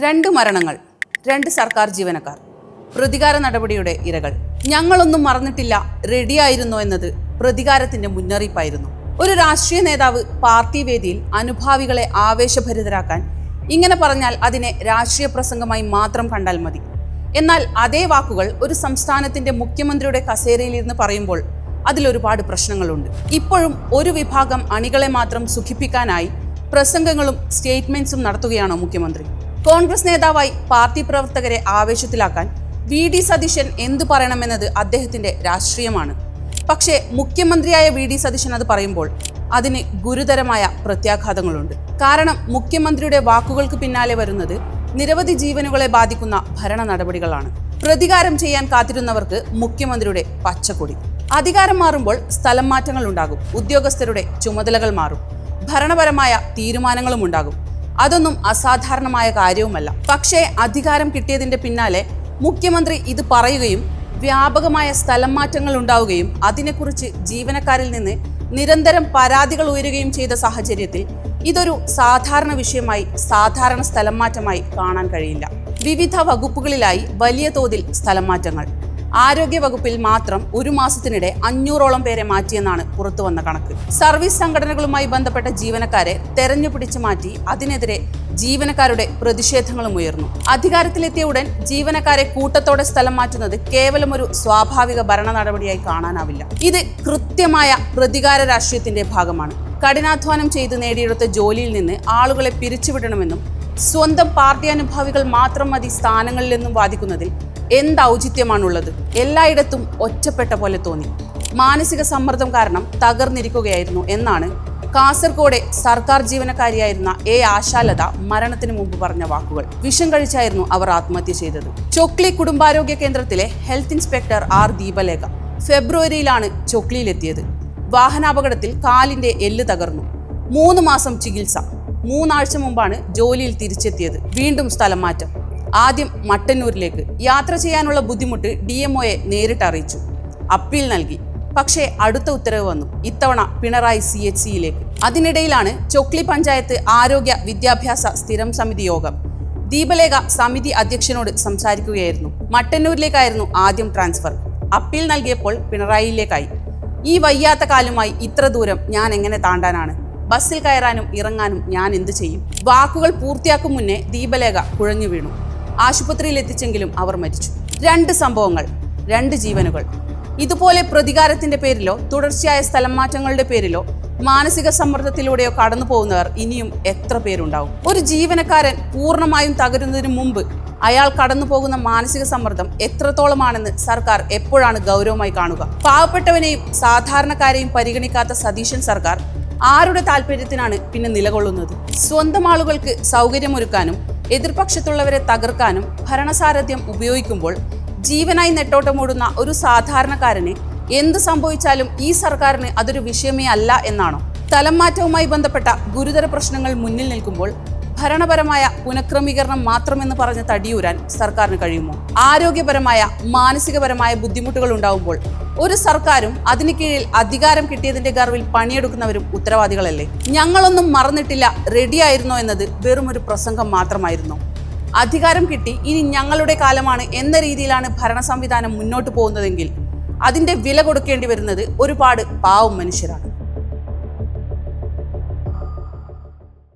രണ്ട് മരണങ്ങൾ, രണ്ട് സർക്കാർ ജീവനക്കാർ, പ്രതികാര നടപടിയുടെ ഇരകൾ. ഞങ്ങളൊന്നും മറന്നിട്ടില്ല, റെഡിയായിരുന്നോ എന്നത് പ്രതികാരത്തിന്റെ മുന്നറിയിപ്പായിരുന്നു. ഒരു രാഷ്ട്രീയ നേതാവ് പാർട്ടി വേദിയിൽ അനുഭാവികളെ ആവേശഭരിതരാക്കാൻ ഇങ്ങനെ പറഞ്ഞാൽ അതിനെ രാഷ്ട്രീയ പ്രസംഗമായി മാത്രം കണ്ടാൽ മതി. എന്നാൽ അതേ വാക്കുകൾ ഒരു സംസ്ഥാനത്തിന്റെ മുഖ്യമന്ത്രിയുടെ കസേരയിലിരുന്ന് പറയുമ്പോൾ അതിലൊരുപാട് പ്രശ്നങ്ങളുണ്ട്. ഇപ്പോഴും ഒരു വിഭാഗം അണികളെ മാത്രം സുഖിപ്പിക്കാനായി പ്രസംഗങ്ങളും സ്റ്റേറ്റ്മെന്റ്സും നടത്തുകയാണോ മുഖ്യമന്ത്രി? കോൺഗ്രസ് നേതാവായി പാർട്ടി പ്രവർത്തകരെ ആവേശത്തിലാക്കാൻ വി.ഡി. സതീശൻ എന്തു പറയണമെന്നത് അദ്ദേഹത്തിന്റെ രാഷ്ട്രീയമാണ്. പക്ഷേ മുഖ്യമന്ത്രിയായ വി.ഡി. സതീശൻ അത് പറയുമ്പോൾ അതിന് ഗുരുതരമായ പ്രത്യാഘാതങ്ങളുണ്ട്. കാരണം മുഖ്യമന്ത്രിയുടെ വാക്കുകൾക്ക് പിന്നാലെ വരുന്നത് നിരവധി ജീവനുകളെ ബാധിക്കുന്ന ഭരണ നടപടികളാണ്. പ്രതികാരം ചെയ്യാൻ കാത്തിരുന്നവർക്ക് മുഖ്യമന്ത്രിയുടെ പച്ചക്കൊടി. അധികാരം മാറുമ്പോൾ സ്ഥലം മാറ്റങ്ങൾ ഉണ്ടാകും, ഉദ്യോഗസ്ഥരുടെ ചുമതലകൾ മാറും, ഭരണപരമായ തീരുമാനങ്ങളും ഉണ്ടാകും. അതൊന്നും അസാധാരണമായ കാര്യവുമല്ല. പക്ഷേ അധികാരം കിട്ടിയതിന്റെ പിന്നാലെ മുഖ്യമന്ത്രി ഇത് പറയുകയും വ്യാപകമായ സ്ഥലം മാറ്റങ്ങൾ ഉണ്ടാവുകയും അതിനെക്കുറിച്ച് ജീവനക്കാരിൽ നിന്ന് നിരന്തരം പരാതികൾ ഉയരുകയും ചെയ്ത സാഹചര്യത്തിൽ ഇതൊരു സാധാരണ വിഷയമായി, സാധാരണ സ്ഥലം മാറ്റമായി കാണാൻ കഴിയില്ല. വിവിധ വകുപ്പുകളിലായി വലിയ തോതിൽ സ്ഥലം മാറ്റങ്ങൾ. ആരോഗ്യ വകുപ്പിൽ മാത്രം ഒരു മാസത്തിനിടെ 500ഓളം പേരെ മാറ്റിയെന്നാണ് പുറത്തുവന്ന കണക്ക്. സർവീസ് സംഘടനകളുമായി ബന്ധപ്പെട്ട ജീവനക്കാരെ തെരഞ്ഞുപിടിച്ച് മാറ്റി. അതിനെതിരെ ജീവനക്കാരുടെ പ്രതിഷേധങ്ങളും ഉയർന്നു. അധികാരത്തിലെത്തിയ ഉടൻ ജീവനക്കാരെ കൂട്ടത്തോടെ സ്ഥലം മാറ്റുന്നത് കേവലം ഒരു സ്വാഭാവിക ഭരണ നടപടിയായി കാണാനാവില്ല. ഇത് കൃത്യമായ പ്രതികാര രാഷ്ട്രീയത്തിന്റെ ഭാഗമാണ്. കഠിനാധ്വാനം ചെയ്ത് നേടിയെടുത്ത ജോലിയിൽ നിന്ന് ആളുകളെ പിരിച്ചുവിടണമെന്നും സ്വന്തം പാർട്ടി അനുഭാവികൾ മാത്രം മതി സ്ഥാനങ്ങളിൽ നിന്നും വാദിക്കുന്നതിൽ എന്ത് ഔചിത്യമാണുള്ളത്? എല്ലായിടത്തും ഒറ്റപ്പെട്ട പോലെ തോന്നി. മാനസിക സമ്മർദ്ദം കാരണം തകർന്നിരിക്കുകയായിരുന്നു എന്നാണ് കാസർഗോഡ് സർക്കാർ ജീവനക്കാരിയായിരുന്ന ആശാലത മരണത്തിന് മുമ്പ് പറഞ്ഞ വാക്കുകൾ. വിഷം കഴിച്ചായിരുന്നു അവർ ആത്മഹത്യ ചെയ്തത്. ചൊക്ലി കുടുംബാരോഗ്യ കേന്ദ്രത്തിലെ ഹെൽത്ത് ഇൻസ്പെക്ടർ ആർ ദീപലേഖ ഫെബ്രുവരിയിലാണ് ചൊക്ലിയിലെത്തിയത്. വാഹനാപകടത്തിൽ കാലിന്റെ എല്ല് തകർന്നു. 3 മാസം ചികിത്സ. 3 ആഴ്ച മുമ്പാണ് ജോലിയിൽ തിരിച്ചെത്തിയത്. വീണ്ടും സ്ഥലം മാറ്റം. ആദ്യം മട്ടന്നൂരിലേക്ക്. യാത്ര ചെയ്യാനുള്ള ബുദ്ധിമുട്ട് DMOയെ നേരിട്ട് അറിയിച്ചു. അപ്പീൽ നൽകി. പക്ഷേ അടുത്ത ഉത്തരവ് വന്നു. ഇത്തവണ പിണറായി CHCയിലേക്ക്. അതിനിടയിലാണ് ചൊക്ലി പഞ്ചായത്ത് ആരോഗ്യ വിദ്യാഭ്യാസ സ്ഥിരം സമിതി യോഗം. ദീപലേഖ സമിതി അധ്യക്ഷനോട് സംസാരിക്കുകയായിരുന്നു. മട്ടന്നൂരിലേക്കായിരുന്നു ആദ്യം ട്രാൻസ്ഫർ. അപ്പീൽ നൽകിയപ്പോൾ പിണറായിയിലേക്കായി. ഈ വയ്യാത്ത കാലുമായി ഇത്ര ദൂരം ഞാൻ എങ്ങനെ താണ്ടാനാണ്? ബസ്സിൽ കയറാനും ഇറങ്ങാനും ഞാൻ എന്ത് ചെയ്യും? വാക്കുകൾ പൂർത്തിയാക്കും മുന്നേ ദീപലേഖ കുഴഞ്ഞു വീണു. ആശുപത്രിയിൽ എത്തിച്ചെങ്കിലും അവർ മരിച്ചു. 2 സംഭവങ്ങൾ, 2 ജീവനുകൾ. ഇതുപോലെ പ്രതികാരത്തിന്റെ പേരിലോ തുടർച്ചയായ സ്ഥലം മാറ്റങ്ങളുടെ പേരിലോ മാനസിക സമ്മർദ്ദത്തിലൂടെയോ കടന്നു പോകുന്നവർ ഇനിയും എത്ര പേരുണ്ടാവും? ഒരു ജീവനക്കാരൻ പൂർണ്ണമായും തകരുന്നതിന് മുമ്പ് അയാൾ കടന്നു പോകുന്ന മാനസിക സമ്മർദ്ദം എത്രത്തോളമാണെന്ന് സർക്കാർ എപ്പോഴാണ് ഗൗരവമായി കാണുക? പാവപ്പെട്ടവനെയും സാധാരണക്കാരെയും പരിഗണിക്കാത്ത സതീശൻ സർക്കാർ ആരുടെ താല്പര്യത്തിനാണ് പിന്നെ നിലകൊള്ളുന്നത്? സ്വന്തം ആളുകൾക്ക് സൗകര്യമൊരുക്കാനും എതിർപക്ഷത്തുള്ളവരെ തകർക്കാനും ഭരണസാരഥ്യം ഉപയോഗിക്കുമ്പോൾ ജീവനായി നെട്ടോട്ടമോടുന്ന ഒരു സാധാരണക്കാരന് എന്ത് സംഭവിച്ചാലും ഈ സർക്കാരിന് അതൊരു വിഷയമേ അല്ല എന്നാണോ? സ്ഥലം മാറ്റവുമായി ബന്ധപ്പെട്ട ഗുരുതര പ്രശ്നങ്ങൾ മുന്നിൽ നിൽക്കുമ്പോൾ ഭരണപരമായ പുനഃക്രമീകരണം മാത്രമെന്ന് പറഞ്ഞ് തടിയൂരാൻ സർക്കാരിന് കഴിയുമോ? ആരോഗ്യപരമായ മാനസികപരമായ ബുദ്ധിമുട്ടുകൾ ഉണ്ടാവുമ്പോൾ ഒരു സർക്കാരും അതിന് കീഴിൽ അധികാരം കിട്ടിയതിന്റെ ഗർവിൽ പണിയെടുക്കുന്നവരും ഉത്തരവാദികളല്ലേ? ഞങ്ങളൊന്നും മറന്നിട്ടില്ല, റെഡിയായിരുന്നോ എന്നത് വെറും ഒരു പ്രസംഗം മാത്രമായിരുന്നോ? അധികാരം കിട്ടി, ഇനി ഞങ്ങളുടെ കാലമാണ് എന്ന രീതിയിലാണ് ഭരണ സംവിധാനം മുന്നോട്ട് പോകുന്നതെങ്കിൽ അതിന്റെ വില കൊടുക്കേണ്ടി വരുന്നത് ഒരുപാട് പാവം മനുഷ്യരാണ്.